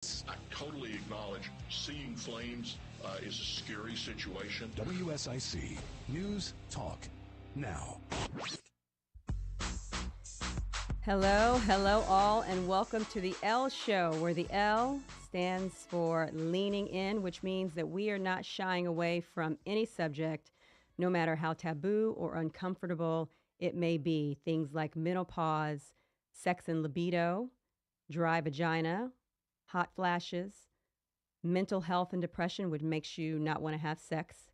I totally acknowledge seeing flames is a scary situation. WSIC News Talk Now. Hello all, and welcome to the L Show, where the L stands for leaning in, which means that we are not shying away from any subject, no matter how taboo or uncomfortable it may be. Things like menopause, sex and libido, dry vagina, hot flashes, mental health and depression, which makes you not want to have sex,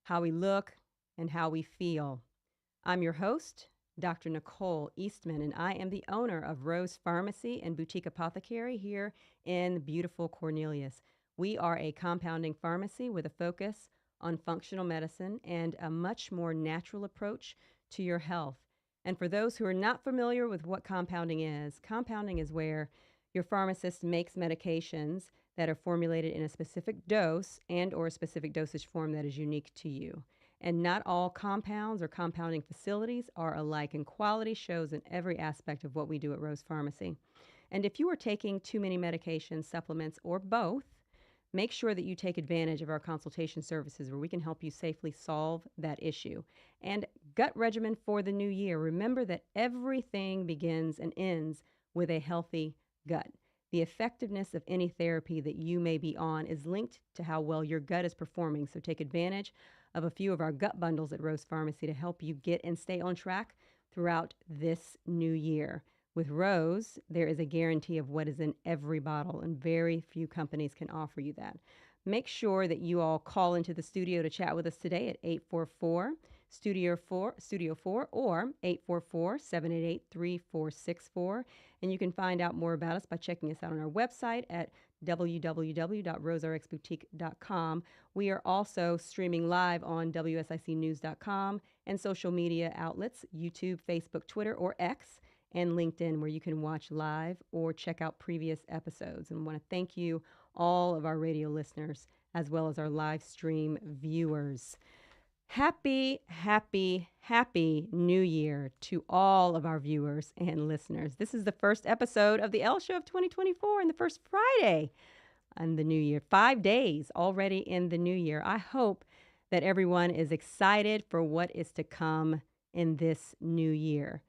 how we look, and how we feel. I'm your host, Dr. Nicole Eastman, and I am the owner of Rose Pharmacy and Boutique Apothecary here in beautiful Cornelius. We are a compounding pharmacy with a focus on functional medicine and a much more natural approach to your health. And for those who are not familiar with what compounding is where your pharmacist makes medications that are formulated in a specific dose and or a specific dosage form that is unique to you. And not all compounds or compounding facilities are alike, and quality shows in every aspect of what we do at Rose Pharmacy. And if you are taking too many medications, supplements, or both, make sure that you take advantage of our consultation services where we can help you safely solve that issue. And gut regimen for the new year. Remember that everything begins and ends with a healthy gut. The effectiveness of any therapy that you may be on is linked to how well your gut is performing. So take advantage of a few of our gut bundles at Rose Pharmacy to help you get and stay on track throughout this new year. With Rose, there is a guarantee of what is in every bottle, and very few companies can offer you that. Make sure that you all call into the studio to chat with us today at 844-STUDIO-4 or 844-788-3464. And you can find out more about us by checking us out on our website at www.roserxboutique.com. We are also streaming live on WSICnews.com and social media outlets, YouTube, Facebook, Twitter, or X, and LinkedIn, where you can watch live or check out previous episodes. And I want to thank you, all of our radio listeners, as well as our live stream viewers. Happy, happy, happy New Year to all of our viewers and listeners. This is the first episode of the L Show of 2024 and the first Friday in the new year. 5 days already in the new year. I hope that everyone is excited for what is to come in this new year,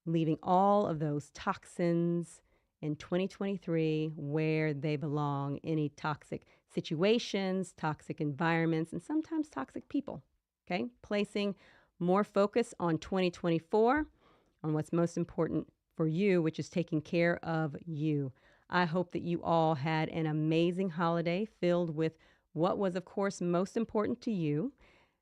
leaving all of those toxins in 2023 where they belong, any toxic situations, toxic environments, and sometimes toxic people. Okay, placing more focus on 2024, on what's most important for you, which is taking care of you. I hope that you all had an amazing holiday filled with what was, of course, most important to you.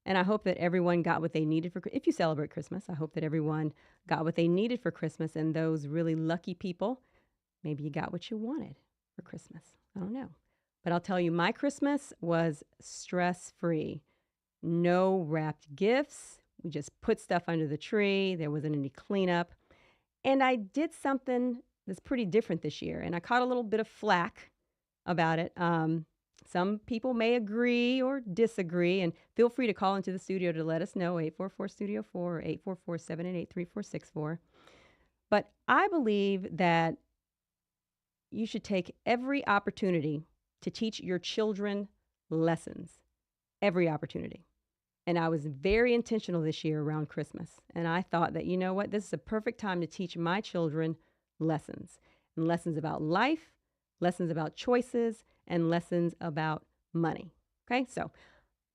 And I hope that everyone got what they needed if you celebrate Christmas, I hope that everyone got what they needed for Christmas. And those really lucky people, maybe you got what you wanted for Christmas. I don't know. But I'll tell you, my Christmas was stress-free. No wrapped gifts. We just put stuff under the tree. There wasn't any cleanup. And I did something that's pretty different this year. And I caught a little bit of flack about it. Some people may agree or disagree. And feel free to call into the studio to let us know, 844-STUDIO-4 or 844-788-3464. But I believe that you should take every opportunity to teach your children lessons. Every opportunity. And I was very intentional this year around Christmas. And I thought that, you know what, this is a perfect time to teach my children lessons. And lessons about life, lessons about choices, and lessons about money. Okay, so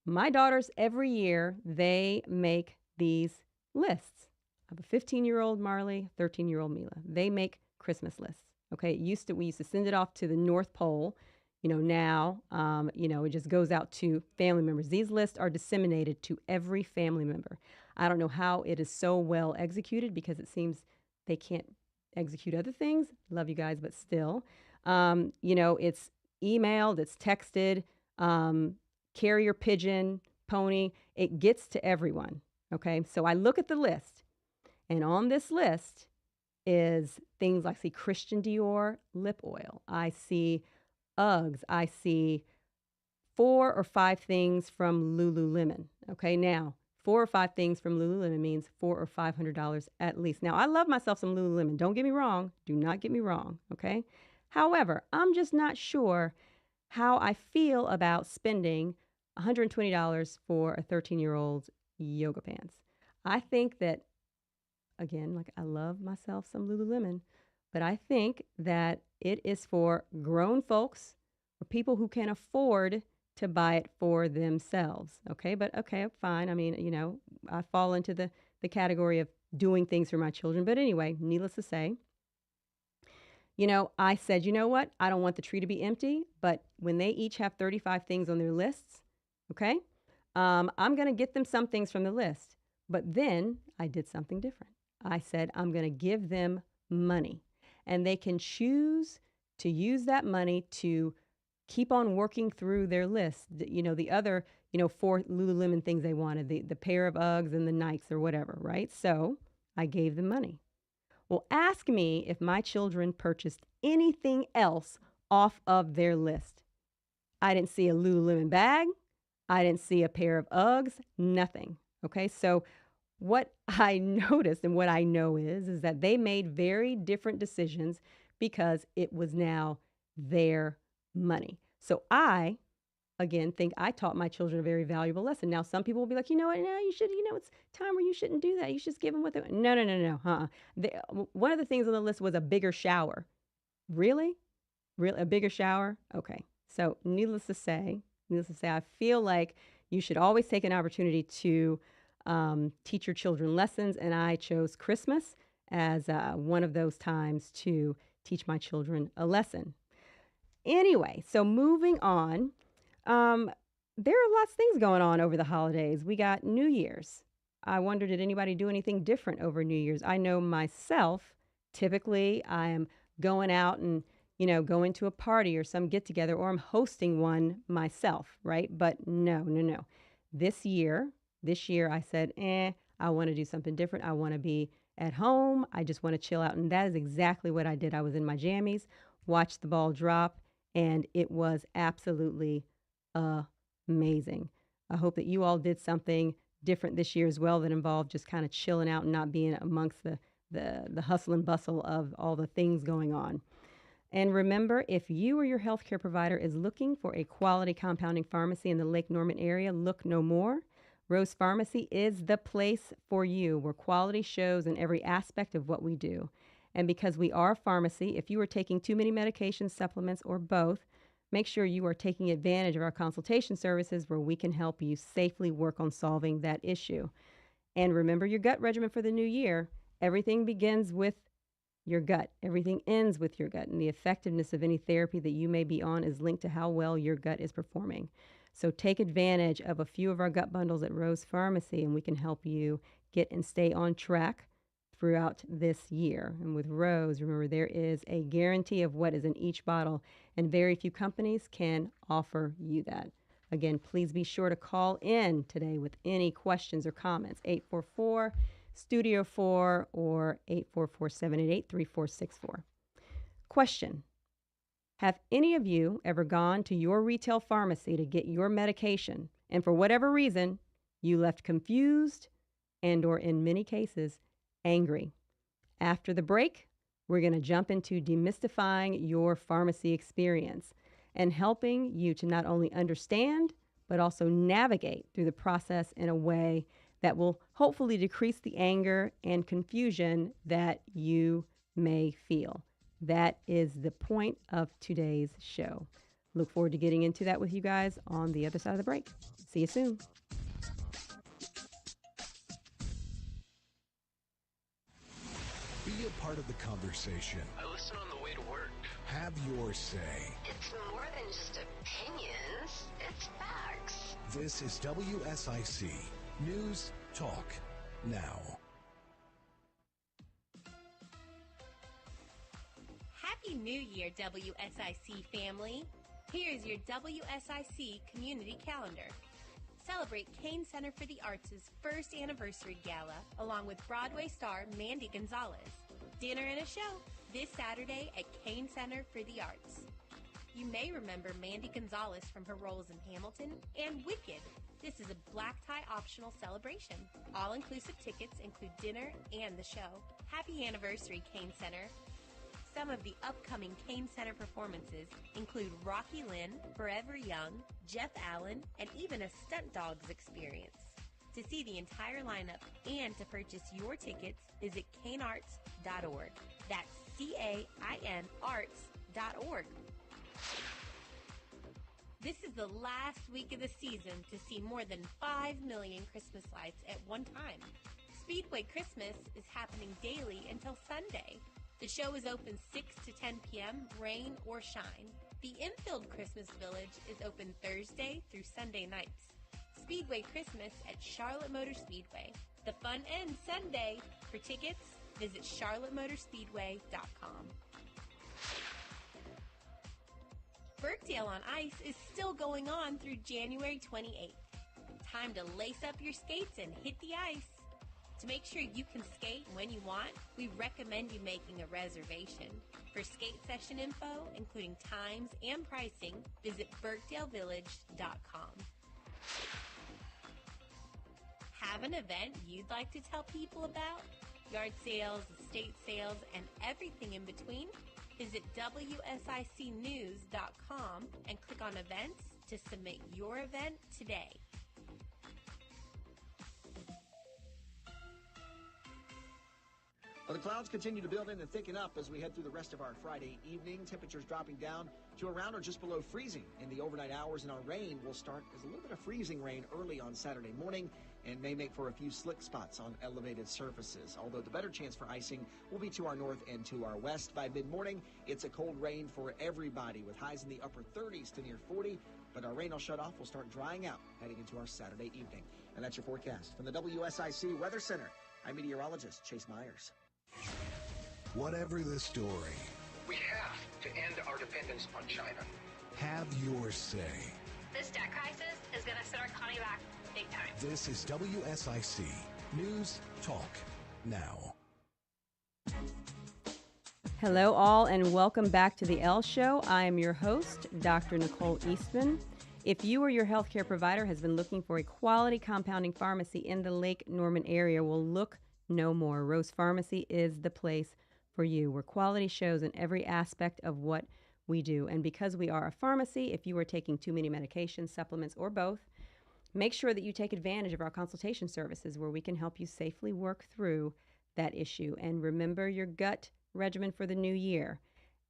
my daughters, every year, they make these lists. I have a 15-year-old Marley, 13-year-old Mila. They make Christmas lists. Okay, we used to send it off to the North Pole. Now, it just goes out to family members. These lists are disseminated to every family member. I don't know how it is so well executed because it seems they can't execute other things. Love you guys, but still. It's emailed, it's texted, carrier pigeon, pony. It gets to everyone, okay? So I look at the list, and on this list is things like, I see Christian Dior lip oil. I see Uggs. I see 4 or 5 things from Lululemon. Okay, now 4 or 5 things from Lululemon means $400 or $500 at least. Now I love myself some Lululemon. Don't get me wrong. Do not get me wrong. Okay, However, I'm just not sure how I feel about spending $120 for a 13-year-old's yoga pants. I think that, again, like I love myself some Lululemon, but I think that it is for grown folks or people who can afford to buy it for themselves. Okay, but okay, fine. I mean, I fall into the category of doing things for my children. But anyway, needless to say, I said, you know what? I don't want the tree to be empty, but when they each have 35 things on their lists, okay, I'm going to get them some things from the list. But then I did something different. I said, I'm going to give them money, and they can choose to use that money to keep on working through their list. The other, 4 Lululemon things they wanted, the pair of Uggs and the Nikes or whatever, right? So I gave them money. Well, ask me if my children purchased anything else off of their list. I didn't see a Lululemon bag. I didn't see a pair of Uggs, nothing. Okay, so what I noticed and what I know is that they made very different decisions because it was now their money. So I, again, think I taught my children a very valuable lesson. Now, some people will be like, you know what, no, you should, it's time where you shouldn't do that. You should just give them what they want. No. One of the things on the list was a bigger shower. Really? A bigger shower? Okay. So needless to say, I feel like you should always take an opportunity to teach your children lessons. And I chose Christmas as one of those times to teach my children a lesson. Anyway, so moving on, there are lots of things going on over the holidays. We got New Year's. I wonder, did anybody do anything different over New Year's? I know myself, typically I am going out and, going to a party or some get together, or I'm hosting one myself, right? But no. This year I said, I want to do something different. I want to be at home. I just want to chill out. And that is exactly what I did. I was in my jammies, watched the ball drop, and it was absolutely amazing. I hope that you all did something different this year as well that involved just kind of chilling out and not being amongst the hustle and bustle of all the things going on. And remember, if you or your healthcare provider is looking for a quality compounding pharmacy in the Lake Norman area, look no more. Rose Pharmacy is the place for you, where quality shows in every aspect of what we do. And because we are a pharmacy, if you are taking too many medications, supplements, or both, make sure you are taking advantage of our consultation services where we can help you safely work on solving that issue. And remember your gut regimen for the new year. Everything begins with your gut. Everything ends with your gut. And the effectiveness of any therapy that you may be on is linked to how well your gut is performing. So take advantage of a few of our gut bundles at Rose Pharmacy, and we can help you get and stay on track throughout this year. And with Rose, remember, there is a guarantee of what is in each bottle, and very few companies can offer you that. Again, please be sure to call in today with any questions or comments. 844-STUDIO-4 or 844-788-3464. Question: have any of you ever gone to your retail pharmacy to get your medication, and for whatever reason, you left confused and, or in many cases, angry? After the break, we're going to jump into demystifying your pharmacy experience and helping you to not only understand, but also navigate through the process in a way that will hopefully decrease the anger and confusion that you may feel. That is the point of today's show. Look forward to getting into that with you guys on the other side of the break. See you soon. Be a part of the conversation. I listen on the way to work. Have your say. It's more than just opinions. It's facts. This is WSIC News Talk Now. Happy New Year, WSIC family. Here's your WSIC community calendar. Celebrate Kane Center for the Arts' first anniversary gala, along with Broadway star Mandy Gonzalez. Dinner and a show this Saturday at Kane Center for the Arts. You may remember Mandy Gonzalez from her roles in Hamilton and Wicked. This is a black tie optional celebration. All-inclusive tickets include dinner and the show. Happy anniversary, Kane Center. Some of the upcoming Kane Center performances include Rocky Lynn, Forever Young, Jeff Allen, and even a Stunt Dogs experience. To see the entire lineup and to purchase your tickets, visit canearts.org. That's CAIN arts.org. This is the last week of the season to see more than 5 million Christmas lights at one time. Speedway Christmas is happening daily until Sunday. The show is open 6 to 10 p.m., rain or shine. The Infield Christmas Village is open Thursday through Sunday nights. Speedway Christmas at Charlotte Motor Speedway. The fun ends Sunday. For tickets, visit charlottemotorspeedway.com. Birkdale on Ice is still going on through January 28th. Time to lace up your skates and hit the ice. To make sure you can skate when you want, we recommend you making a reservation. For skate session info, including times and pricing, visit birkdalevillage.com. Have an event you'd like to tell people about? Yard sales, estate sales, and everything in between? Visit WSICnews.com and click on events to submit your event today. Well, the clouds continue to build in and thicken up as we head through the rest of our Friday evening. Temperatures dropping down to around or just below freezing in the overnight hours, and our rain will start as a little bit of freezing rain early on Saturday morning and may make for a few slick spots on elevated surfaces, although the better chance for icing will be to our north and to our west. By mid-morning, it's a cold rain for everybody with highs in the upper 30s to near 40, but our rain will shut off. We'll start drying out heading into our Saturday evening. And that's your forecast from the WSIC Weather Center. I'm meteorologist Chase Myers. Whatever the story, we have to end our dependence on China. have your say. This debt crisis is going to set our economy back big time. This is WSIC News Talk Now. Hello, all, and welcome back to the L Show. I am your host, Dr. Nicole Eastman. If you or your healthcare provider has been looking for a quality compounding pharmacy in the Lake Norman area, well, look no more. Rose Pharmacy is the place for you, where quality shows in every aspect of what we do. And because we are a pharmacy, if you are taking too many medications, supplements, or both, make sure that you take advantage of our consultation services where we can help you safely work through that issue. And remember your gut regimen for the new year.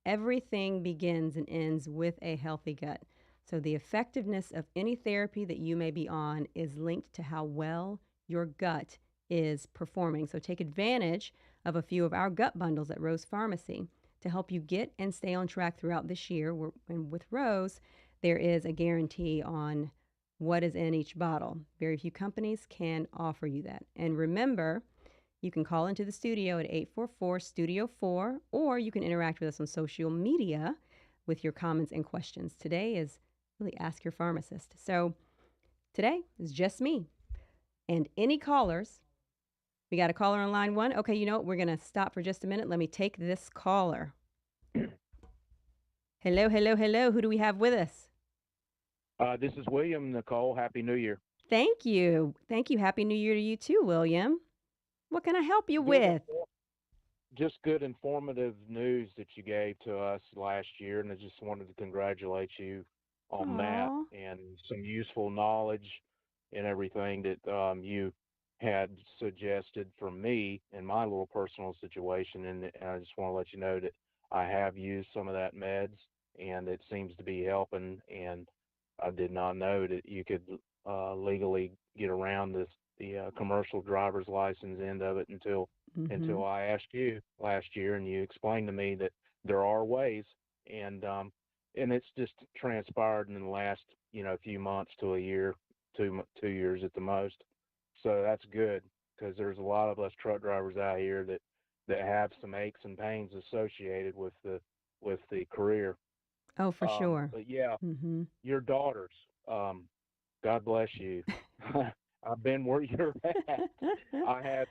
Everything begins and ends with a healthy gut. So the effectiveness of any therapy that you may be on is linked to how well your gut is performing. So take advantage of a few of our gut bundles at Rose Pharmacy to help you get and stay on track throughout this year. And with Rose, there is a guarantee on what is in each bottle. Very few companies can offer you that. And remember, you can call into the studio at 844-STUDIO-4, or you can interact with us on social media with your comments and questions. Today is really Ask Your Pharmacist. So today is just me. And any callers, we got a caller on line one. Okay, you know what? We're going to stop for just a minute. Let me take this caller. Hello, hello, hello. Who do we have with us? This is William, Nicole. Happy New Year. Thank you. Thank you. Happy New Year to you too, William. What can I help you with? Just good informative news that you gave to us last year, and I just wanted to congratulate you on that, and some useful knowledge and everything that you had suggested for me in my little personal situation. And I just want to let you know that I have used some of that meds, and it seems to be helping. And I did not know that you could legally get around the commercial driver's license end of it until I asked you last year, and you explained to me that there are ways, and it's just transpired in the last few months to a year, 2 years at the most. So that's good, because there's a lot of us truck drivers out here that have some aches and pains associated with the career. Oh, for sure. But yeah, your daughters, God bless you. I've been where you're at. I had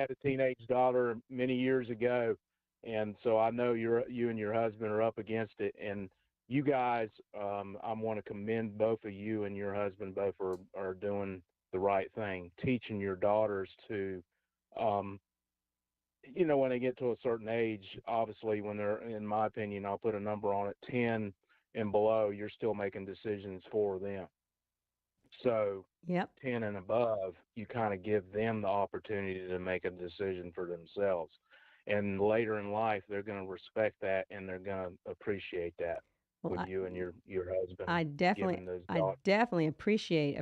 a teenage daughter many years ago, and so I know you and your husband are up against it. And you guys, I want to commend both of you and your husband. Both are doing the right thing, teaching your daughters to when they get to a certain age, obviously, when they're, in my opinion, I'll put a number on it, 10 and below, you're still making decisions for them. So Yep. 10 and above, you kind of give them the opportunity to make a decision for themselves. And later in life, they're going to respect that and they're going to appreciate that Well, with you and your husband I giving those I thoughts. definitely appreciate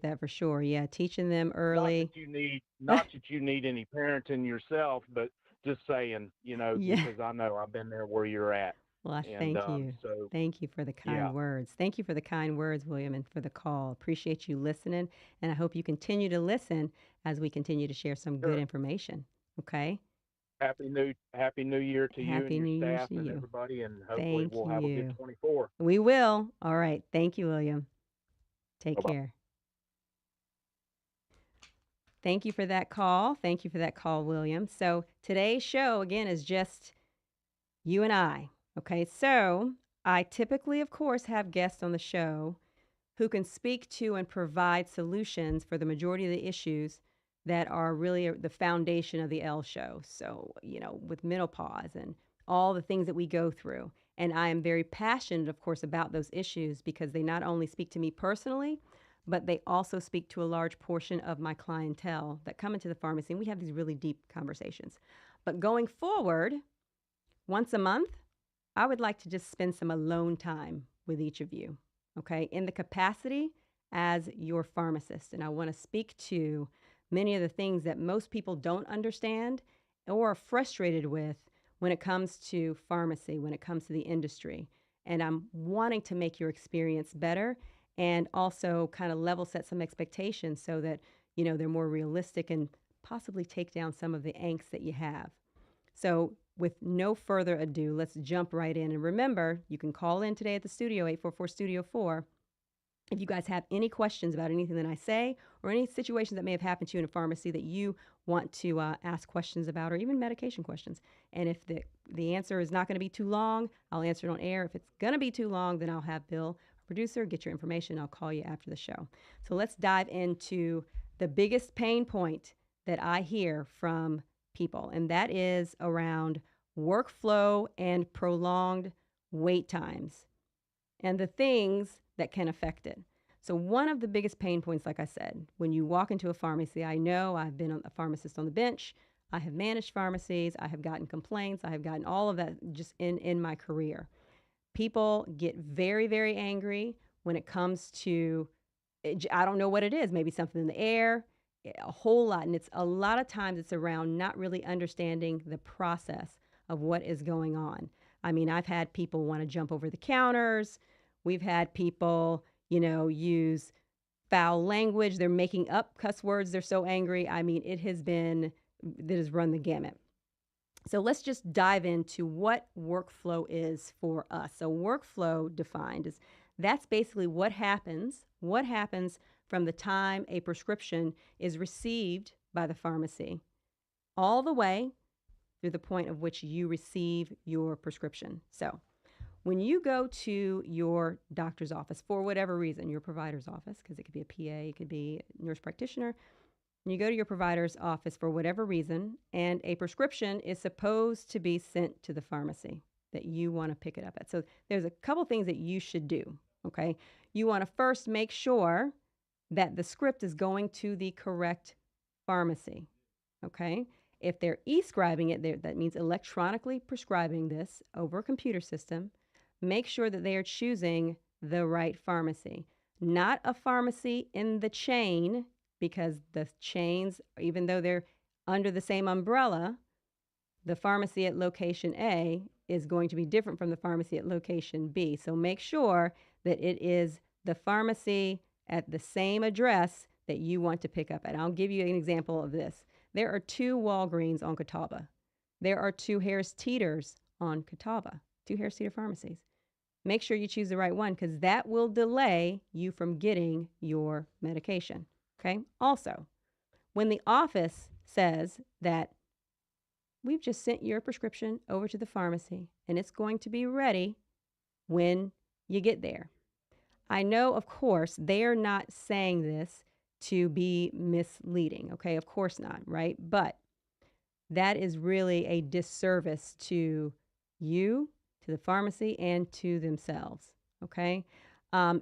that for sure. Yeah, teaching them early. Not that you need any parenting yourself, but just saying, Yeah. because I know I've been there where you're at. Well, I And thank you. so, Thank you for the kind yeah, words. Thank you for the kind words, William, and for the call. Appreciate you listening, and I hope you continue to listen as we continue to share some good sure. information. Okay? Happy New Year to you and Happy your New Year staff to and you. everybody, and hopefully Thank we'll have a good you. 24. We will. All right. Thank you, William. Take Bye-bye. care. Thank you for that call. Thank you for that call, William. So today's show, again, is just you and I. Okay, so I typically, of course, have guests on the show who can speak to and provide solutions for the majority of the issues that are really the foundation of the L show. So, with menopause and all the things that we go through. And I am very passionate, of course, about those issues because they not only speak to me personally, but they also speak to a large portion of my clientele that come into the pharmacy. And we have these really deep conversations. But going forward, once a month, I would like to just spend some alone time with each of you, okay, in the capacity as your pharmacist. And I want to speak to many of the things that most people don't understand or are frustrated with when it comes to pharmacy, when it comes to the industry. And I'm wanting to make your experience better and also kind of level set some expectations so that, they're more realistic and possibly take down some of the angst that you have. So with no further ado, let's jump right in. And remember, you can call in today at the studio, 844-STUDIO-4. If you guys have any questions about anything that I say or any situations that may have happened to you in a pharmacy that you want to ask questions about or even medication questions. And if the answer is not going to be too long, I'll answer it on air. If it's going to be too long, then I'll have Bill, our producer, get your information. I'll call you after the show. So let's dive into the biggest pain point that I hear from people, and that is around workflow and prolonged wait times and the things that can affect it. So one of the biggest pain points, like I said, when you walk into a pharmacy, I know I've been a pharmacist on the bench. I have managed pharmacies. I have gotten complaints. I have gotten all of that just in my career. People get very, very angry when it comes to, I don't know what it is, maybe something in the air, a whole lot. And it's a lot of times it's around not really understanding the process of what is going on. I mean, I've had people want to jump over the counters. We've had people, use foul language. They're making up cuss words. They're so angry. I mean, it has run the gamut. So let's just dive into what workflow is for us. So workflow defined is that's basically what happens from the time a prescription is received by the pharmacy all the way through the point of which you receive your prescription. So when you go to your doctor's office for whatever reason, your provider's office, because it could be a PA, it could be a nurse practitioner, and you go to your provider's office for whatever reason, and a prescription is supposed to be sent to the pharmacy that you want to pick it up at. So there's a couple things that you should do, okay? You want to first make sure that the script is going to the correct pharmacy, okay? If they're e-scribing it, that means electronically prescribing this over a computer system, make sure that they are choosing the right pharmacy, not a pharmacy in the chain, because the chains, even though they're under the same umbrella, the pharmacy at location A is going to be different from the pharmacy at location B. So make sure that it is the pharmacy at the same address that you want to pick up at. I'll give you an example of this. There are 2 Walgreens on Catawba. There are 2 Harris Teeters on Catawba, 2 Harris Teeter pharmacies. Make sure you choose the right one because that will delay you from getting your medication, okay? Also, when the office says that we've just sent your prescription over to the pharmacy and it's going to be ready when you get there. I know, of course, they're not saying this to be misleading, okay? Of course not, right? But that is really a disservice to you, to the pharmacy, and to themselves, okay?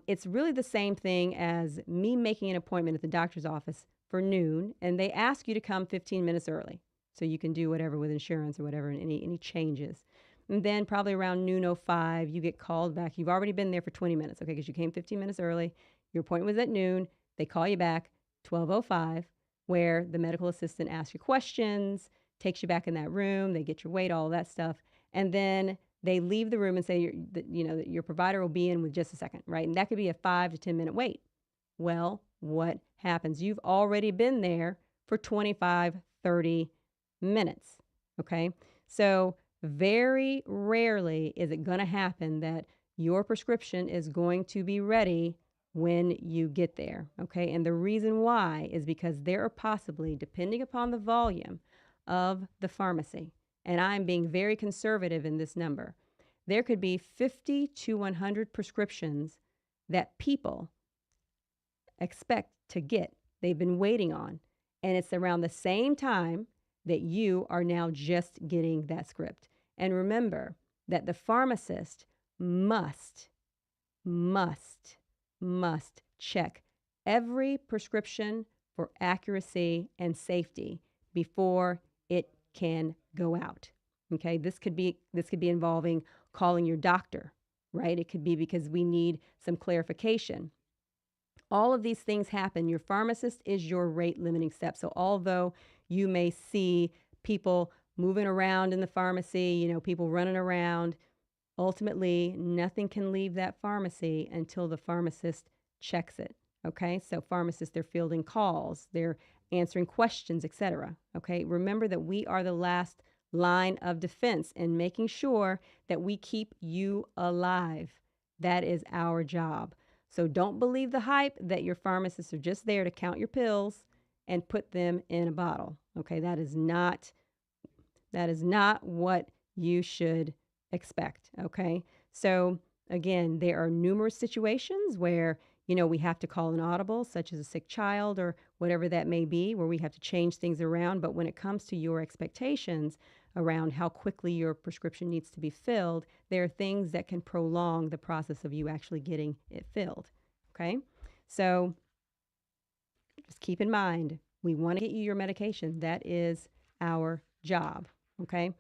It's really the same thing as me making an appointment at the doctor's office for noon, and they ask you to come 15 minutes early so you can do whatever with insurance or whatever, and any changes. And then probably around noon 05, you get called back. You've already been there for 20 minutes, okay, because you came 15 minutes early. Your appointment was at noon. They call you back 12:05, where the medical assistant asks you questions, takes you back in that room. They get your weight, all of that stuff. And then they leave the room and say, that your provider will be in with just a second, right? And that could be a 5 to 10 minute wait. Well, what happens? You've already been there for 25, 30 minutes, okay? So very rarely is it going to happen that your prescription is going to be ready when you get there, okay? And the reason why is because there are possibly, depending upon the volume of the pharmacy, and I'm being very conservative in this number, there could be 50 to 100 prescriptions that people expect to get, they've been waiting on, and it's around the same time that you are now just getting that script. And remember that the pharmacist must check every prescription for accuracy and safety before it can go out. Okay, this could be involving calling your doctor, right? It could be because we need some clarification. All of these things happen. Your pharmacist is your rate limiting step. So although you may see people moving around in the pharmacy, people running around, ultimately nothing can leave that pharmacy until the pharmacist checks it. Okay, so pharmacists, they're fielding calls, they're answering questions, etc. Okay, remember that we are the last line of defense in making sure that we keep you alive. That is our job. So don't believe the hype that your pharmacists are just there to count your pills and put them in a bottle. Okay, that is not what you should expect. Okay, so again, there are numerous situations where we have to call an audible, such as a sick child or whatever that may be, where we have to change things around. But when it comes to your expectations around how quickly your prescription needs to be filled, there are things that can prolong the process of you actually getting it filled. Okay, so just keep in mind, we want to get you your medication. That is our job. Okay.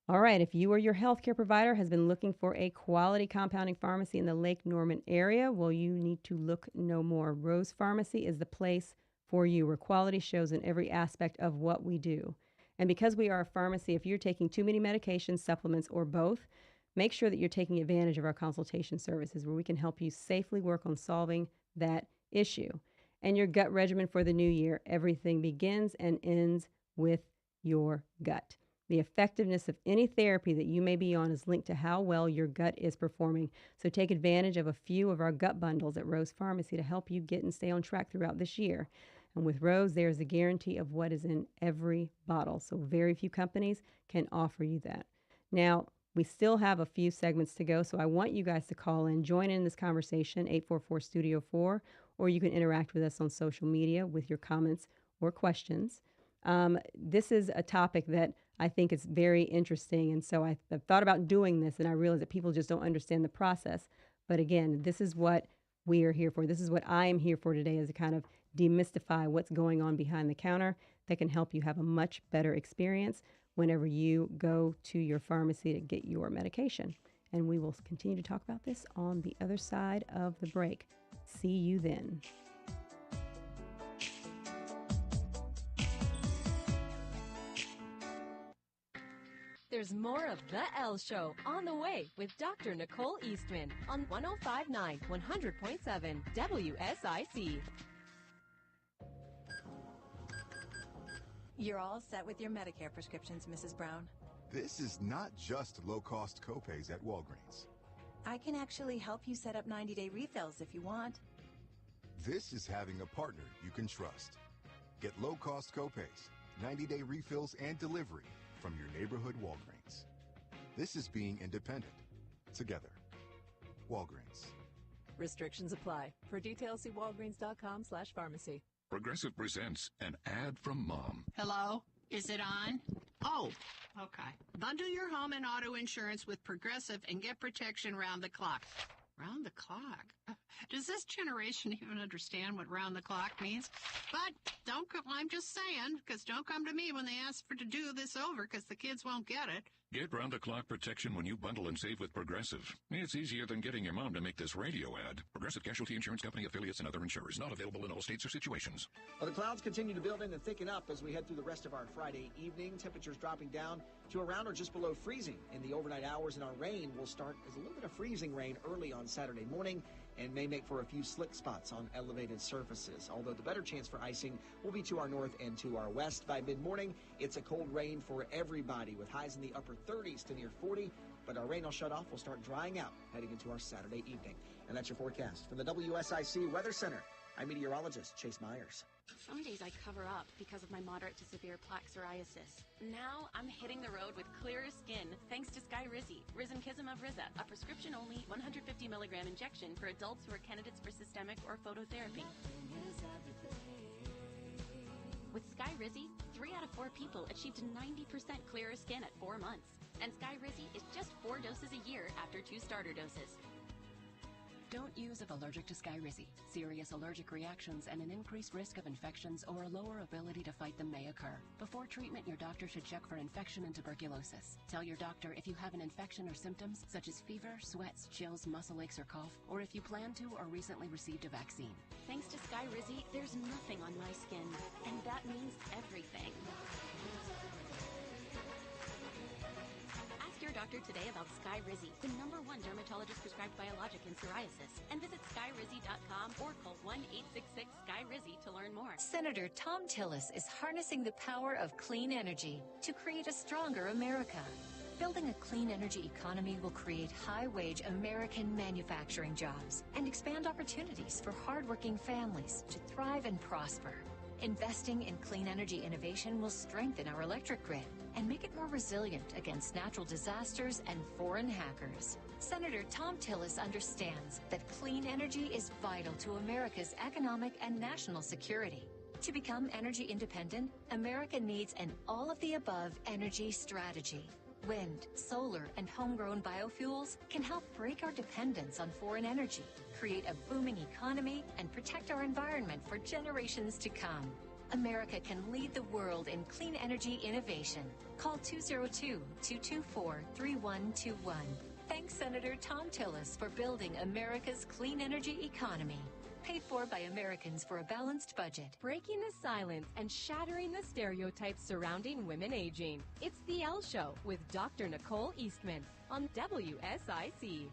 All right, if you or your healthcare provider has been looking for a quality compounding pharmacy in the Lake Norman area, well, you need to look no more. Rose Pharmacy is the place for you, where quality shows in every aspect of what we do. And because we are a pharmacy, if you're taking too many medications, supplements, or both, make sure that you're taking advantage of our consultation services, where we can help you safely work on solving that issue. And your gut regimen for the new year, everything begins and ends with your gut. The effectiveness of any therapy that you may be on is linked to how well your gut is performing. So take advantage of a few of our gut bundles at Rose Pharmacy to help you get and stay on track throughout this year. And with Rose, there's a guarantee of what is in every bottle. So very few companies can offer you that. Now, we still have a few segments to go, so I want you guys to call in, join in this conversation, 844-STUDIO-4, or you can interact with us on social media with your comments or questions. This is a topic that I think is very interesting, and so I've thought about doing this, and I realize that people just don't understand the process. But again, this is what we are here for. This is what I am here for today, is to kind of demystify what's going on behind the counter that can help you have a much better experience whenever you go to your pharmacy to get your medication. And we will continue to talk about this on the other side of the break. See you then. There's more of The Elle Show on the way with Dr. Nicole Eastman on 105.9, 100.7 WSIC. You're all set with your Medicare prescriptions, Mrs. Brown. This is not just low-cost copays at Walgreens. I can actually help you set up 90-day refills if you want. This is having a partner you can trust. Get low-cost copays, 90-day refills, and delivery from your neighborhood Walgreens. This is being independent. Together. Walgreens. Restrictions apply. For details, see walgreens.com/pharmacy. Progressive presents an ad from Mom. Hello? Is it on? Oh, okay. Bundle your home and auto insurance with Progressive and get protection round the clock. Round the clock? Does this generation even understand what round the clock means? But don't come, I'm just saying, because don't come to me when they ask to do this over, because the kids won't get it. Get round-the-clock protection when you bundle and save with Progressive. It's easier than getting your mom to make this radio ad. Progressive Casualty Insurance Company, affiliates, and other insurers. Not available in all states or situations. Well, the clouds continue to build in and thicken up as we head through the rest of our Friday evening. Temperatures dropping down to around or just below freezing in the overnight hours, and our rain will start as a little bit of freezing rain early on Saturday morning and may make for a few slick spots on elevated surfaces, although the better chance for icing will be to our north and to our west. By mid-morning, it's a cold rain for everybody with highs in the upper 30s to near 40, but our rain will shut off. We'll start drying out heading into our Saturday evening. And that's your forecast from the WSIC Weather Center. I'm meteorologist Chase Myers. Some days I cover up because of my moderate to severe plaque psoriasis. Now I'm hitting the road with clearer skin thanks to Sky Rizzy, Risankizumab of Riza, a prescription-only 150 milligram injection for adults who are candidates for systemic or phototherapy. With Sky Rizzy, 3 out of 4 people achieved 90% clearer skin at 4 months. And Sky Rizzy is just 4 doses a year after 2 starter doses. Don't use if allergic to Skyrizi. Serious allergic reactions and an increased risk of infections or a lower ability to fight them may occur. Before treatment, your doctor should check for infection and tuberculosis. Tell your doctor if you have an infection or symptoms such as fever, sweats, chills, muscle aches, or cough, or if you plan to or recently received a vaccine. Thanks to Skyrizi, there's nothing on my skin, and that means everything. Your doctor today about Skyrizi, the #1 dermatologist prescribed biologic in psoriasis, and visit skyrizi.com or call 1-866-SKY-RIZZI to learn more. Senator Tom Tillis is harnessing the power of clean energy to create a stronger America. Building a clean energy economy will create high-wage American manufacturing jobs and expand opportunities for hardworking families to thrive and prosper. Investing in clean energy innovation will strengthen our electric grid and make it more resilient against natural disasters and foreign hackers. Senator Tom Tillis understands that clean energy is vital to America's economic and national security. To become energy independent, America needs an all-of-the-above energy strategy. Wind, solar, and homegrown biofuels can help break our dependence on foreign energy, create a booming economy, and protect our environment for generations to come. America can lead the world in clean energy innovation. Call 202-224-3121. Thanks, Senator Tom Tillis, for building America's clean energy economy. Paid for by Americans for a balanced budget. Breaking the silence and shattering the stereotypes surrounding women aging. It's The Elle Show with Dr. Nicole Eastman on WSIC.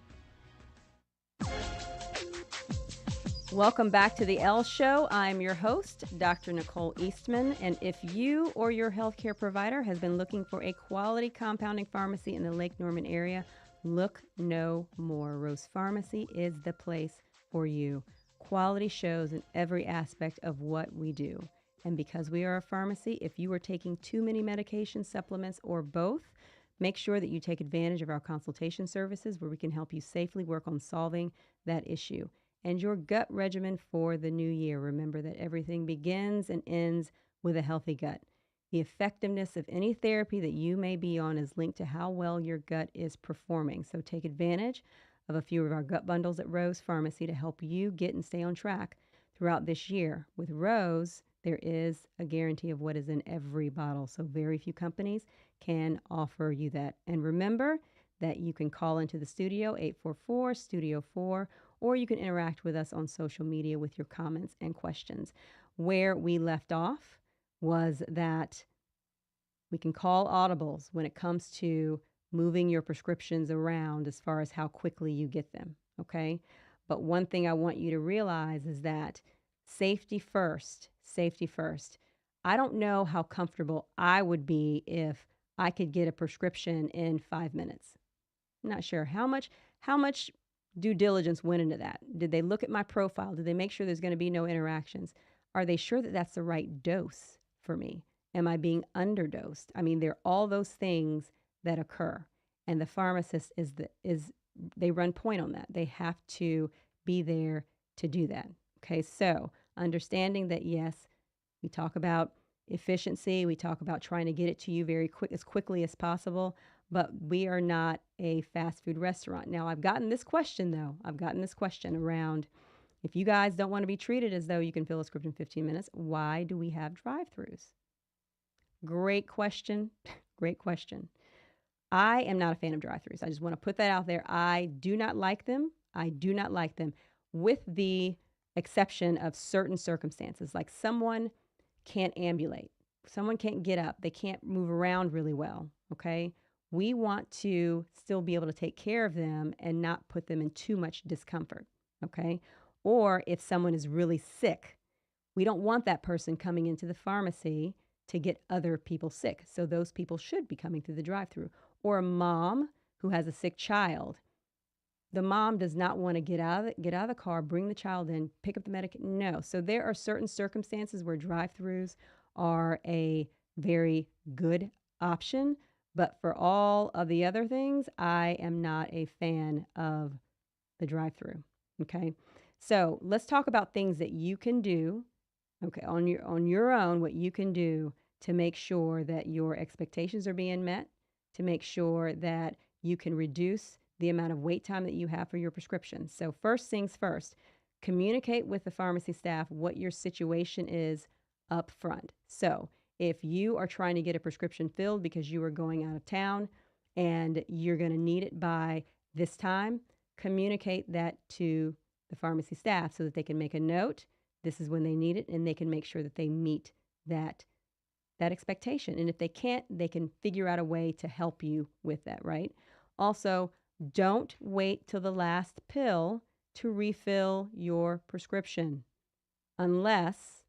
Welcome back to The Elle Show. I'm your host, Dr. Nicole Eastman, and if you or your healthcare provider has been looking for a quality compounding pharmacy in the Lake Norman area, look no more. Rose Pharmacy is the place for you. Quality shows in every aspect of what we do. And because we are a pharmacy, if you are taking too many medications, supplements, or both, make sure that you take advantage of our consultation services where we can help you safely work on solving that issue. And your gut regimen for the new year. Remember that everything begins and ends with a healthy gut. The effectiveness of any therapy that you may be on is linked to how well your gut is performing. So take advantage of a few of our gut bundles at Rose Pharmacy to help you get and stay on track throughout this year. With Rose, there is a guarantee of what is in every bottle. So very few companies can offer you that. And remember that you can call into the studio, 844-STUDIO-4, or you can interact with us on social media with your comments and questions. Where we left off was that we can call audibles when it comes to moving your prescriptions around as far as how quickly you get them, okay? But one thing I want you to realize is that safety first, safety first. I don't know how comfortable I would be if I could get a prescription in 5 minutes. I'm not sure how much due diligence went into that. Did they look at my profile? Did they make sure there's going to be no interactions? Are they sure that that's the right dose for me? Am I being underdosed? I mean, there are all those things that occur, and the pharmacist they run point on that. They have to be there to do that. Okay, so understanding that, yes, we talk about efficiency. We talk about trying to get it to you as quickly as possible. But we are not a fast food restaurant. Now, I've gotten this question, though. I've gotten this question around, if you guys don't want to be treated as though you can fill a script in 15 minutes, why do we have drive-thrus? Great question. Great question. I am not a fan of drive-thrus. I just want to put that out there. I do not like them. I do not like them, with the exception of certain circumstances, like someone can't ambulate. Someone can't get up. They can't move around really well, okay? We want to still be able to take care of them and not put them in too much discomfort, okay? Or if someone is really sick, we don't want that person coming into the pharmacy to get other people sick. So those people should be coming through the drive-thru. Or a mom who has a sick child. The mom does not want to get out of the car, bring the child in, pick up the medication. No. So there are certain circumstances where drive-thrus are a very good option. But for all of the other things, I am not a fan of the drive-thru. Okay. So let's talk about things that you can do, okay, on your own, what you can do to make sure that your expectations are being met, to make sure that you can reduce the amount of wait time that you have for your prescriptions. So first things first, communicate with the pharmacy staff what your situation is up front. So if you are trying to get a prescription filled because you are going out of town and you're going to need it by this time, communicate that to the pharmacy staff so that they can make a note. This is when they need it, and they can make sure that they meet that expectation. And if they can't, they can figure out a way to help you with that, right? Also, don't wait till the last pill to refill your prescription unless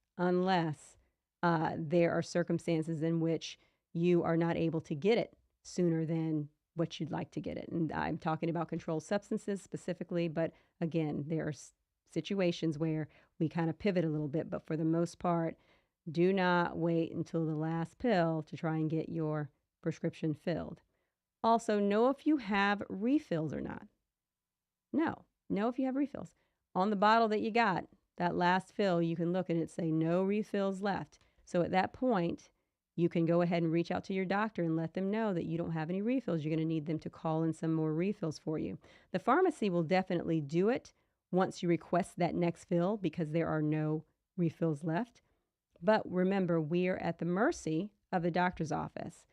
there are circumstances in which you are not able to get it sooner than what you'd like to get it. And I'm talking about controlled substances specifically, but again, there are situations where we kind of pivot a little bit, but for the most part, do not wait until the last pill to try and get your prescription filled. Also, know if you have refills or not. Know if you have refills. On the bottle that you got, that last fill, you can look and it say no refills left. So at that point, you can go ahead and reach out to your doctor and let them know that you don't have any refills. You're going to need them to call in some more refills for you. The pharmacy will definitely do it once you request that next fill because there are no refills left. But remember, we are at the mercy of the doctor's office.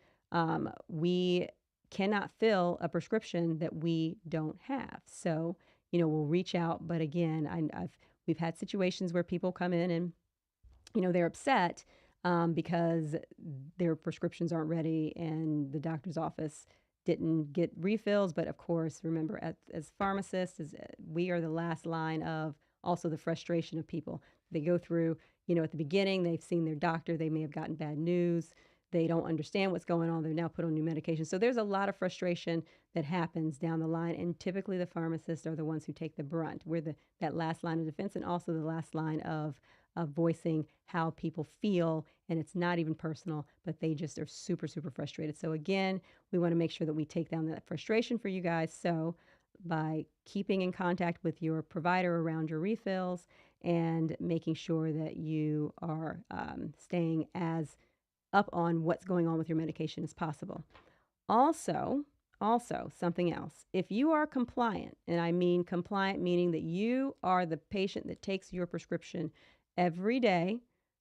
We cannot fill a prescription that we don't have. So, we'll reach out. But again, we've had situations where people come in and, they're upset because their prescriptions aren't ready and the doctor's office didn't get refills. But of course, remember, as pharmacists, we are the last line of also the frustration of people. They go through, at the beginning, they've seen their doctor, they may have gotten bad news, they don't understand what's going on, they're now put on new medication. So there's a lot of frustration that happens down the line, and typically the pharmacists are the ones who take the brunt. We're that last line of defense and also the last line of voicing how people feel, and it's not even personal, but they just are super, super frustrated. So again, we want to make sure that we take down that frustration for you guys. So by keeping in contact with your provider around your refills and making sure that you are staying as up on what's going on with your medication as possible. Also, something else. If you are compliant, and I mean compliant meaning that you are the patient that takes your prescription every day,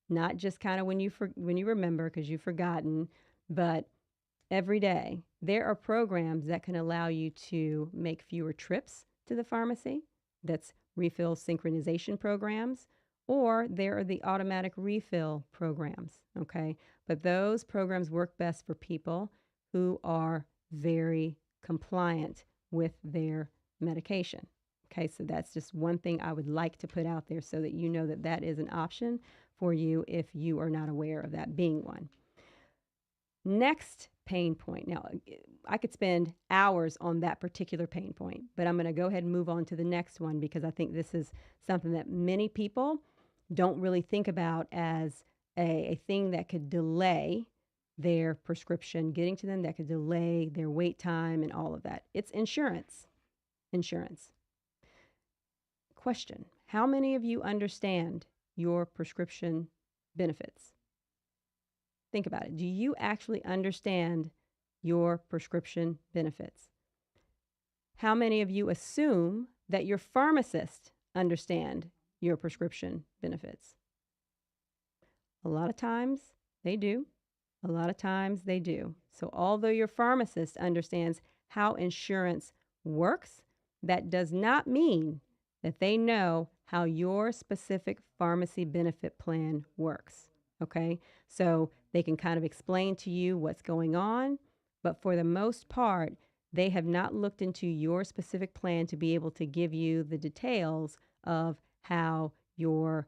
not just kind of when you remember because you've forgotten, but every day, there are programs that can allow you to make fewer trips to the pharmacy. That's refill synchronization programs, or there are the automatic refill programs, okay? But those programs work best for people who are very compliant with their medication, okay? So that's just one thing I would like to put out there so that you know that that is an option for you if you are not aware of that being one. Next pain point. Now, I could spend hours on that particular pain point, but I'm going to go ahead and move on to the next one because I think this is something that many people don't really think about as a thing that could delay their prescription getting to them, that could delay their wait time and all of that. It's insurance. Insurance. Question: how many of you understand your prescription benefits? Think about it. Do you actually understand your prescription benefits? How many of you assume that your pharmacist understand your prescription benefits? A lot of times they do. A lot of times they do. So although your pharmacist understands how insurance works, that does not mean that they know how your specific pharmacy benefit plan works. Okay? So they can kind of explain to you what's going on, but for the most part, they have not looked into your specific plan to be able to give you the details of how your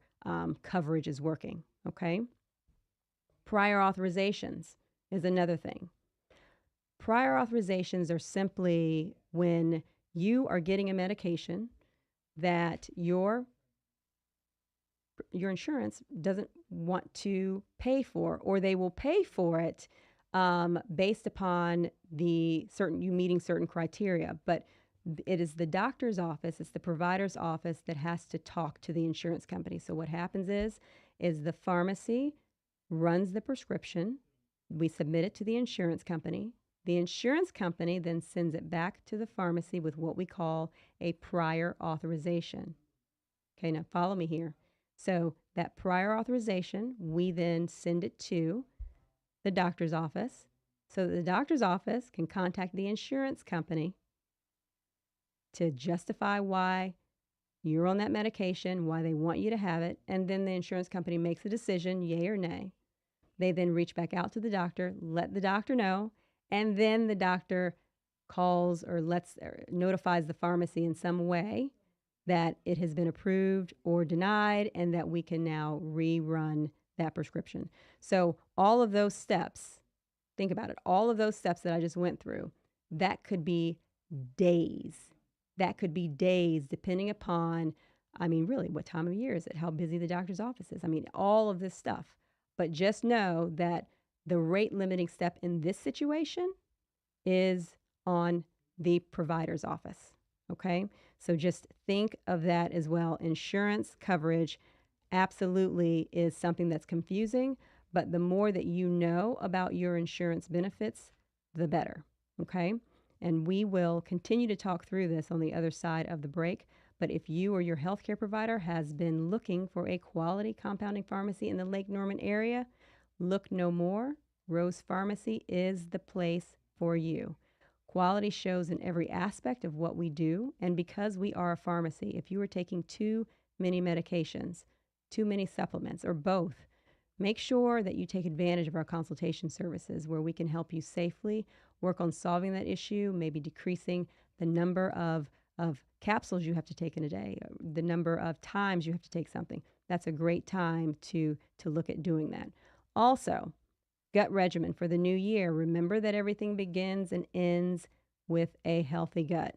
coverage is working. Okay? Prior authorizations is another thing. Prior authorizations are simply when you are getting a medication that your insurance doesn't want to pay for, or they will pay for it based upon you meeting certain criteria. But it is the doctor's office, it's the provider's office that has to talk to the insurance company. So what happens is the pharmacy runs the prescription. We submit it to the insurance company. The insurance company then sends it back to the pharmacy with what we call a prior authorization. Okay, now follow me here. So that prior authorization, we then send it to the doctor's office so that the doctor's office can contact the insurance company to justify why you're on that medication, why they want you to have it, and then the insurance company makes a decision, yay or nay. They then reach back out to the doctor, let the doctor know, and then the doctor calls or notifies the pharmacy in some way that it has been approved or denied and that we can now rerun that prescription. So all of those steps, think about it, all of those steps that I just went through, that could be days. That could be days depending upon, really, what time of year is it? How busy the doctor's office is? All of this stuff. But just know that the rate limiting step in this situation is on the provider's office. Okay? So just think of that as well. Insurance coverage absolutely is something that's confusing, but the more that you know about your insurance benefits, the better. Okay? And we will continue to talk through this on the other side of the break. But if you or your healthcare provider has been looking for a quality compounding pharmacy in the Lake Norman area, look no more. Rose Pharmacy is the place for you. Quality shows in every aspect of what we do. And because we are a pharmacy, if you are taking too many medications, too many supplements, or both, make sure that you take advantage of our consultation services where we can help you safely work on solving that issue, maybe decreasing the number of capsules you have to take in a day, the number of times you have to take something. That's a great time to look at doing that. Also, gut regimen for the new year. Remember that everything begins and ends with a healthy gut.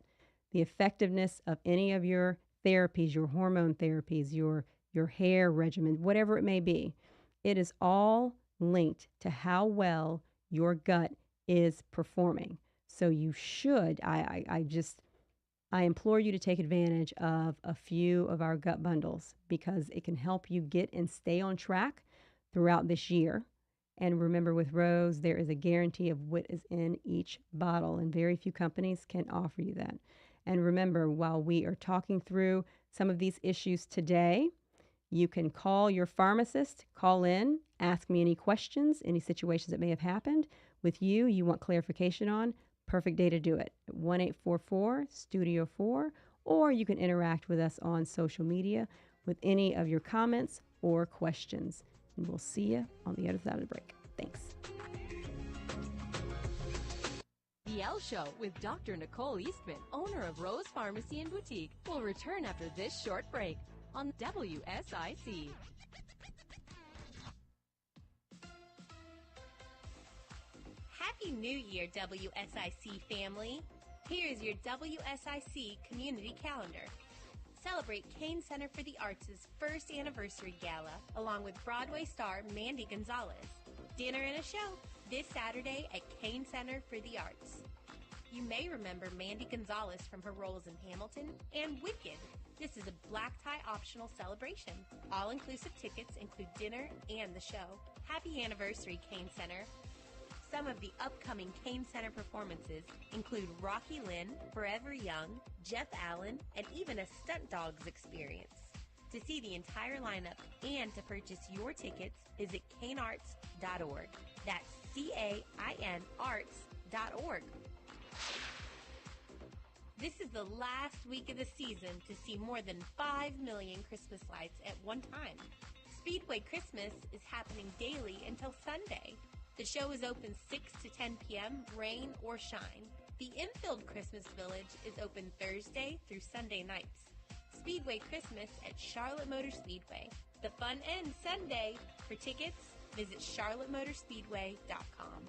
The effectiveness of any of your therapies, your hormone therapies, your hair regimen, whatever it may be, it is all linked to how well your gut is performing. So you should, I implore you to take advantage of a few of our gut bundles because it can help you get and stay on track throughout this year. And remember, with Rose, there is a guarantee of what is in each bottle, and very few companies can offer you that. And remember, while we are talking through some of these issues today, you can call your pharmacist, call in, ask me any questions, any situations that may have happened with you want clarification on. Perfect day to do it. 1-844-STUDIO-4, or you can interact with us on social media with any of your comments or questions. And we'll see you on the other side of the break. Thanks. The L Show with Dr. Nicole Eastman, owner of Rose Pharmacy and Boutique, will return after this short break on WSIC. Happy New Year, WSIC family. Here's your WSIC community calendar. Celebrate Kane Center for the Arts' first anniversary gala, along with Broadway star Mandy Gonzalez. Dinner and a show this Saturday at Kane Center for the Arts. You may remember Mandy Gonzalez from her roles in Hamilton and Wicked. This is a black tie optional celebration. All-inclusive tickets include dinner and the show. Happy anniversary, Kane Center. Some of the upcoming Kane Center performances include Rocky Lynn, Forever Young, Jeff Allen, and even a Stunt Dogs experience. To see the entire lineup and to purchase your tickets, visit canearts.org. That's CAIN arts.org. This is the last week of the season to see more than 5 million Christmas lights at one time. Speedway Christmas is happening daily until Sunday. The show is open 6 to 10 p.m., rain or shine. The Infield Christmas Village is open Thursday through Sunday nights. Speedway Christmas at Charlotte Motor Speedway. The fun ends Sunday. For tickets, visit charlottemotorspeedway.com.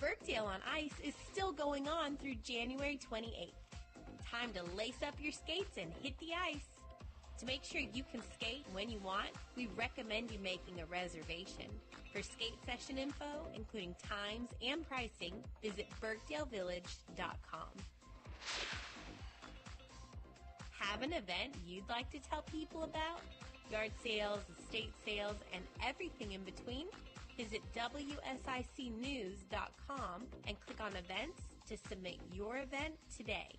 Birkdale on Ice is still going on through January 28th. Time to lace up your skates and hit the ice. To make sure you can skate when you want, we recommend you making a reservation. For skate session info, including times and pricing, visit birkdalevillage.com. Have an event you'd like to tell people about? Yard sales, estate sales, and everything in between? Visit WSICnews.com and click on events to submit your event today.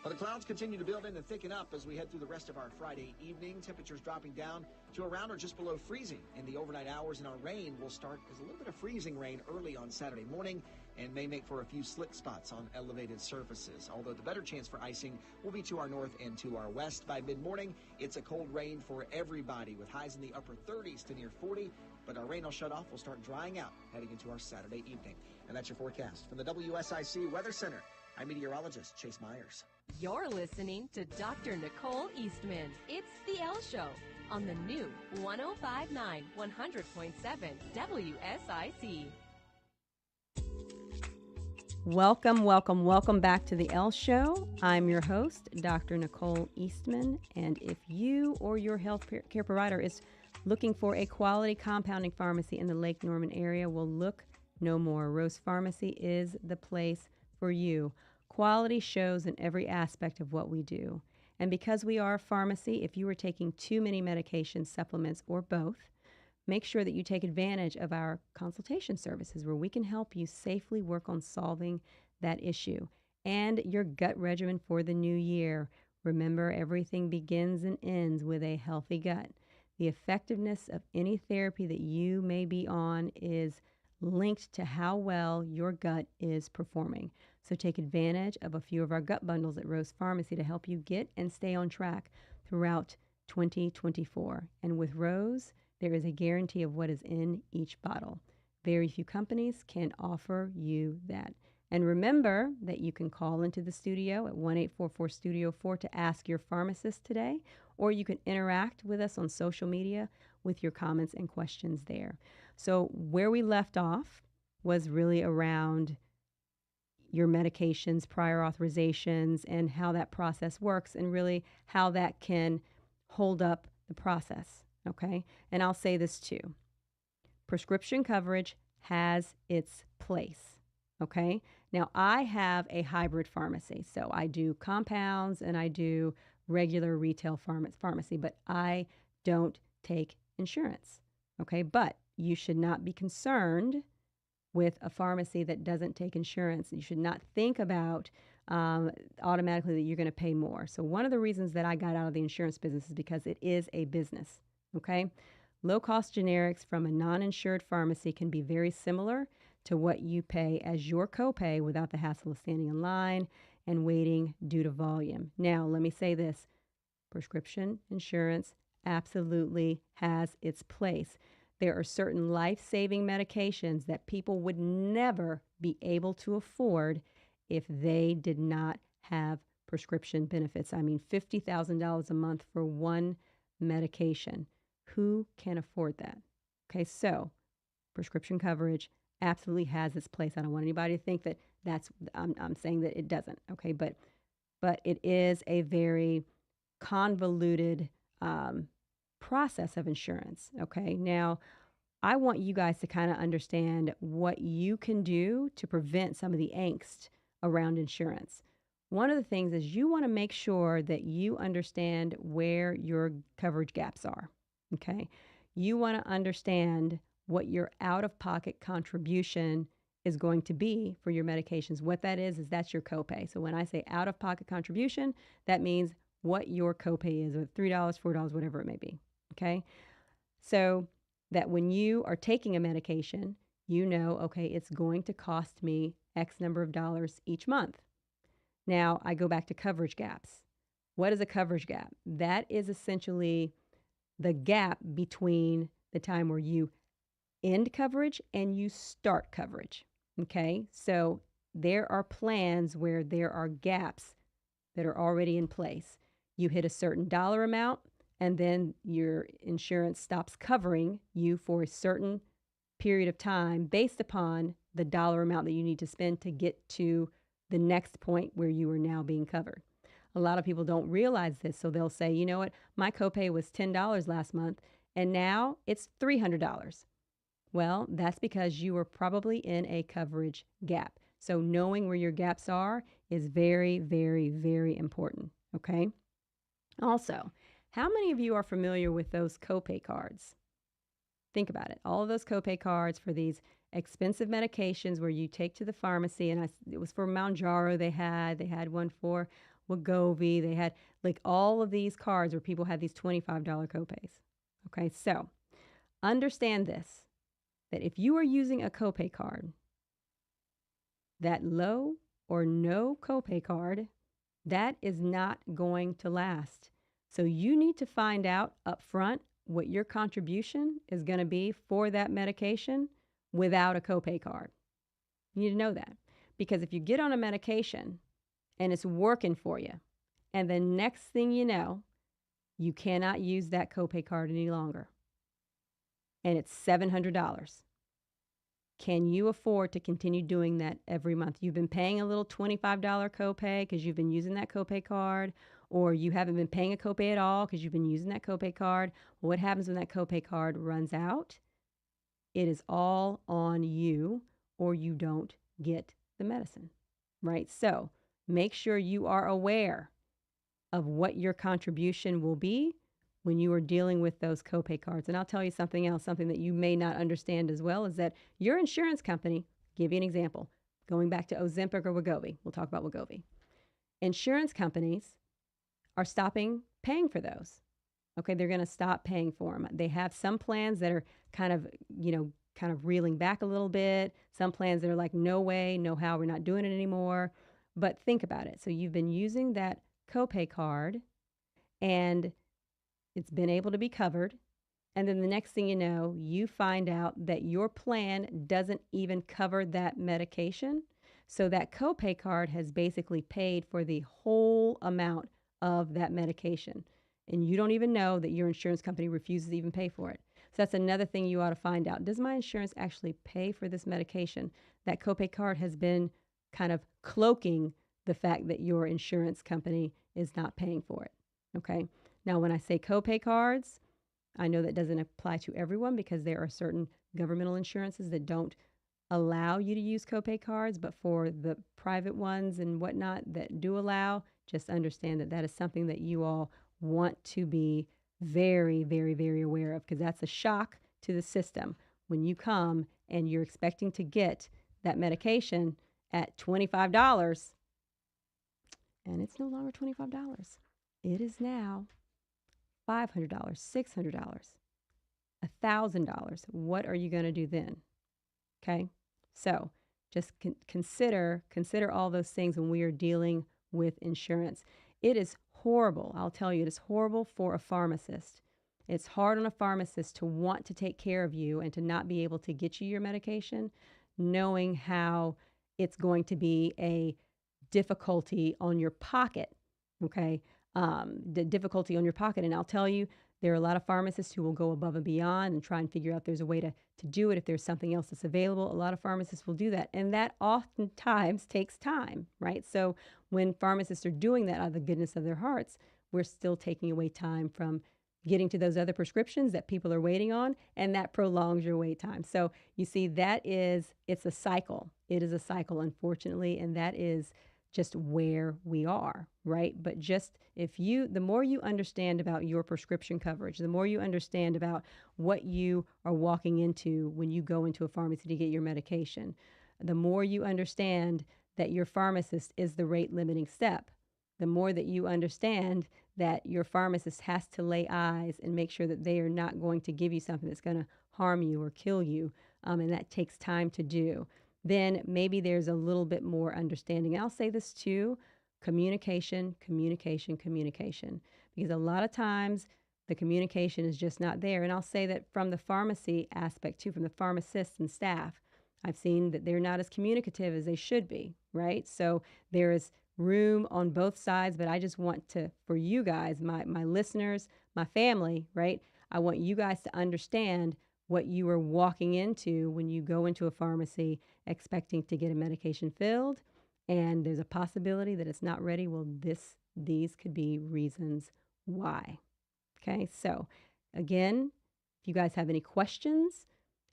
Well, the clouds continue to build in and thicken up as we head through the rest of our Friday evening. Temperatures dropping down to around or just below freezing in the overnight hours, and our rain will start as a little bit of freezing rain early on Saturday morning and may make for a few slick spots on elevated surfaces. Although the better chance for icing will be to our north and to our west. By mid-morning, it's a cold rain for everybody with highs in the upper 30s to near 40. But our rain will shut off. We'll start drying out heading into our Saturday evening. And that's your forecast from the WSIC Weather Center. I'm meteorologist Chase Myers. You're listening to Dr. Nicole Eastman. It's The Elle Show on the new 105.9 100.7 WSIC. Welcome back to The Elle Show. I'm your host, Dr. Nicole Eastman. And if you or your health care provider is looking for a quality compounding pharmacy in the Lake Norman area, well, look no more. Rose Pharmacy is the place for you. Quality shows in every aspect of what we do. And because we are a pharmacy, if you are taking too many medications, supplements, or both, make sure that you take advantage of our consultation services where we can help you safely work on solving that issue. And your gut regimen for the new year. Remember, everything begins and ends with a healthy gut. The effectiveness of any therapy that you may be on is linked to how well your gut is performing. So take advantage of a few of our gut bundles at Rose Pharmacy to help you get and stay on track throughout 2024. And with Rose, there is a guarantee of what is in each bottle. Very few companies can offer you that. And remember that you can call into the studio at 1-844-STUDIO-4 to ask your pharmacist today, or you can interact with us on social media with your comments and questions there. So where we left off was really around your medications, prior authorizations, and how that process works, and really how that can hold up the process, okay? And I'll say this too. Prescription coverage has its place, okay? Now, I have a hybrid pharmacy, so I do compounds and I do regular retail pharmacy, but I don't take insurance, okay? But you should not be concerned with a pharmacy that doesn't take insurance. You should not think about automatically that you're going to pay more. So one of the reasons that I got out of the insurance business is because it is a business, okay? Low-cost generics from a non-insured pharmacy can be very similar to what you pay as your copay without the hassle of standing in line and waiting due to volume. Now, let me say this. Prescription insurance absolutely has its place. There are certain life-saving medications that people would never be able to afford if they did not have prescription benefits. I mean, $50,000 a month for one medication. Who can afford that? Okay, so prescription coverage absolutely has its place. I don't want anybody to think that I'm saying that it doesn't. Okay, but it is a very convoluted process of insurance. Okay. Now, I want you guys to kind of understand what you can do to prevent some of the angst around insurance. One of the things is you want to make sure that you understand where your coverage gaps are. Okay. You want to understand what your out-of-pocket contribution is going to be for your medications. What that is that's your copay. So when I say out-of-pocket contribution, that means what your copay is, with $3, $4, whatever it may be. Okay. So that when you are taking a medication, you know, okay, it's going to cost me X number of dollars each month. Now, I go back to coverage gaps. What is a coverage gap? That is essentially the gap between the time where you end coverage and you start coverage. Okay? So there are plans where there are gaps that are already in place. You hit a certain dollar amount, and then your insurance stops covering you for a certain period of time based upon the dollar amount that you need to spend to get to the next point where you are now being covered. A lot of people don't realize this, so they'll say, you know what, my copay was $10 last month, and now it's $300. Well, that's because you were probably in a coverage gap. So knowing where your gaps are is very, very, very important, okay? Also, how many of you are familiar with those copay cards? Think about it. All of those copay cards for these expensive medications where you take to the pharmacy, and it was for Mounjaro they had one for Wegovy, they had like all of these cards where people had these $25 copays. Okay, so understand this, that if you are using a copay card, that low or no copay card, that is not going to last. So you need to find out up front what your contribution is going to be for that medication without a copay card. You need to know that, because if you get on a medication and it's working for you, and the next thing you know, you cannot use that copay card any longer, and it's $700. Can you afford to continue doing that every month? You've been paying a little $25 copay because you've been using that copay card, or you haven't been paying a copay at all because you've been using that copay card. Well, what happens when that copay card runs out? It is all on you, or you don't get the medicine, right? So make sure you are aware of what your contribution will be when you are dealing with those copay cards. And I'll tell you something else, something that you may not understand as well, is that your insurance company, give you an example, going back to Ozempic or Wegovy, we'll talk about Wegovy. Insurance companies are stopping paying for those. Okay, they're going to stop paying for them. They have some plans that are kind of reeling back a little bit. Some plans that are like, no way, no how, we're not doing it anymore. But think about it. So you've been using that copay card, and it's been able to be covered. And then the next thing you know, you find out that your plan doesn't even cover that medication. So that copay card has basically paid for the whole amount of that medication. And you don't even know that your insurance company refuses to even pay for it. So that's another thing you ought to find out. Does my insurance actually pay for this medication? That copay card has been kind of cloaking the fact that your insurance company is not paying for it. Okay. Now, when I say copay cards, I know that doesn't apply to everyone because there are certain governmental insurances that don't allow you to use copay cards, but for the private ones and whatnot that do allow, just understand that that is something that you all want to be very, very, very aware of, because that's a shock to the system when you come and you're expecting to get that medication at $25 and it's no longer $25. It is now $500, $600, $1,000. What are you going to do then? Okay, so just consider all those things when we are dealing with insurance. It is horrible. I'll tell you, it is horrible for a pharmacist. It's hard on a pharmacist to want to take care of you and to not be able to get you your medication, knowing how it's going to be a difficulty on your pocket. Okay, the difficulty on your pocket. And I'll tell you, there are a lot of pharmacists who will go above and beyond and try and figure out there's a way to do it if there's something else that's available. A lot of pharmacists will do that. And that oftentimes takes time, right? So when pharmacists are doing that out of the goodness of their hearts, we're still taking away time from, getting to those other prescriptions that people are waiting on, and that prolongs your wait time. So you see, it's a cycle. It is a cycle, unfortunately, and that is just where we are, right? But just the more you understand about your prescription coverage, the more you understand about what you are walking into when you go into a pharmacy to get your medication, the more you understand that your pharmacist is the rate limiting step, the more that you understand that your pharmacist has to lay eyes and make sure that they are not going to give you something that's going to harm you or kill you, and that takes time to do, then maybe there's a little bit more understanding. And I'll say this too, communication, communication, communication. Because a lot of times the communication is just not there. And I'll say that from the pharmacy aspect too, from the pharmacists and staff, I've seen that they're not as communicative as they should be, right? So there is room on both sides, but I just want to, for you guys, my listeners, my family, right? I want you guys to understand what you are walking into when you go into a pharmacy expecting to get a medication filled, and there's a possibility that it's not ready. Well, these could be reasons why. Okay, so again, if you guys have any questions,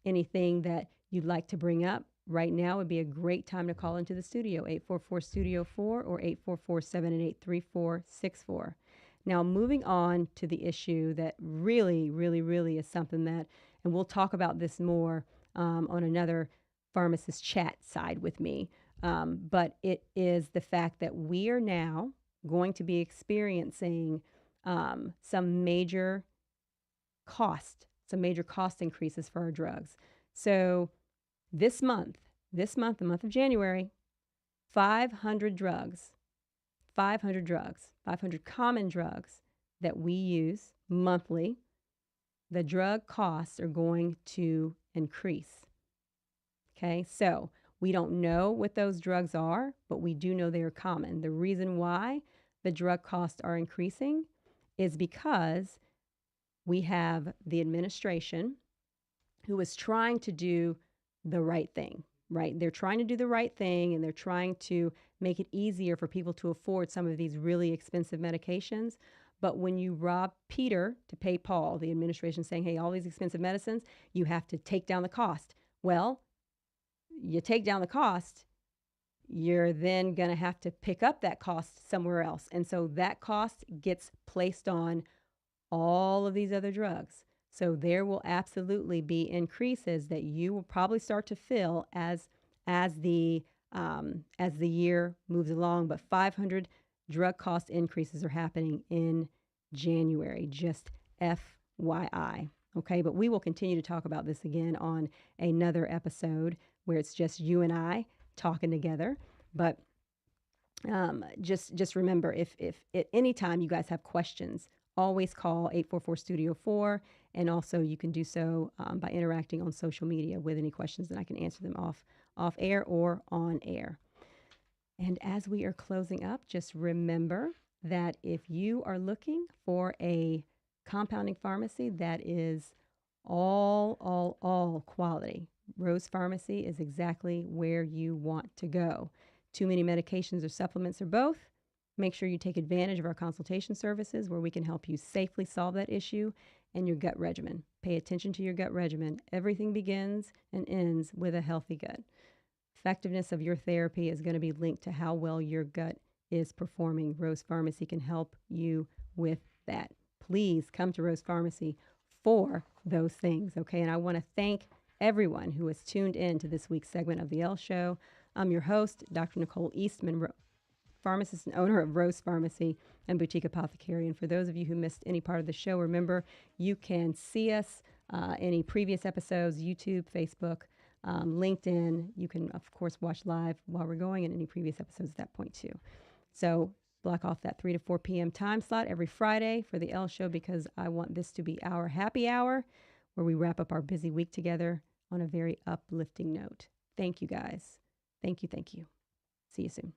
anything that you'd like to bring up, right now would be a great time to call into the studio, 844-STUDIO-4 or 844-788-3464. Now, moving on to the issue that really, really, really is something that, and we'll talk about this more on another pharmacist chat side with me, but it is the fact that we are now going to be experiencing some major cost increases for our drugs. So this month, the month of January, 500 common drugs that we use monthly, the drug costs are going to increase. Okay, so we don't know what those drugs are, but we do know they are common. The reason why the drug costs are increasing is because we have the administration who is trying to do the right thing, right? They're trying to do the right thing, and they're trying to make it easier for people to afford some of these really expensive medications. But when you rob Peter to pay Paul, the administration saying, hey, all these expensive medicines, you have to take down the cost. Well, you take down the cost, you're then going to have to pick up that cost somewhere else. And so that cost gets placed on all of these other drugs. So there will absolutely be increases that you will probably start to feel as the year moves along. But 500 drug cost increases are happening in January, just FYI. Okay, but we will continue to talk about this again on another episode where it's just you and I talking together. But just remember, if at any time you guys have questions, always call 844-STUDIO-4, and also you can do so by interacting on social media with any questions, and I can answer them off air or on air. And as we are closing up, just remember that if you are looking for a compounding pharmacy that is all quality, Rose Pharmacy is exactly where you want to go. Too many medications or supplements or both? Make sure you take advantage of our consultation services where we can help you safely solve that issue and your gut regimen. Pay attention to your gut regimen. Everything begins and ends with a healthy gut. Effectiveness of your therapy is going to be linked to how well your gut is performing. Rose Pharmacy can help you with that. Please come to Rose Pharmacy for those things, okay? And I want to thank everyone who has tuned in to this week's segment of the Elle Show. I'm your host, Dr. Nicole Eastman, pharmacist and owner of Rose Pharmacy and Boutique Apothecary. And for those of you who missed any part of the show, remember, you can see us, any previous episodes, YouTube, Facebook, LinkedIn. You can, of course, watch live while we're going, and any previous episodes at that point, too. So block off that 3 to 4 p.m. time slot every Friday for the Elle Show, because I want this to be our happy hour where we wrap up our busy week together on a very uplifting note. Thank you, guys. Thank you. See you soon.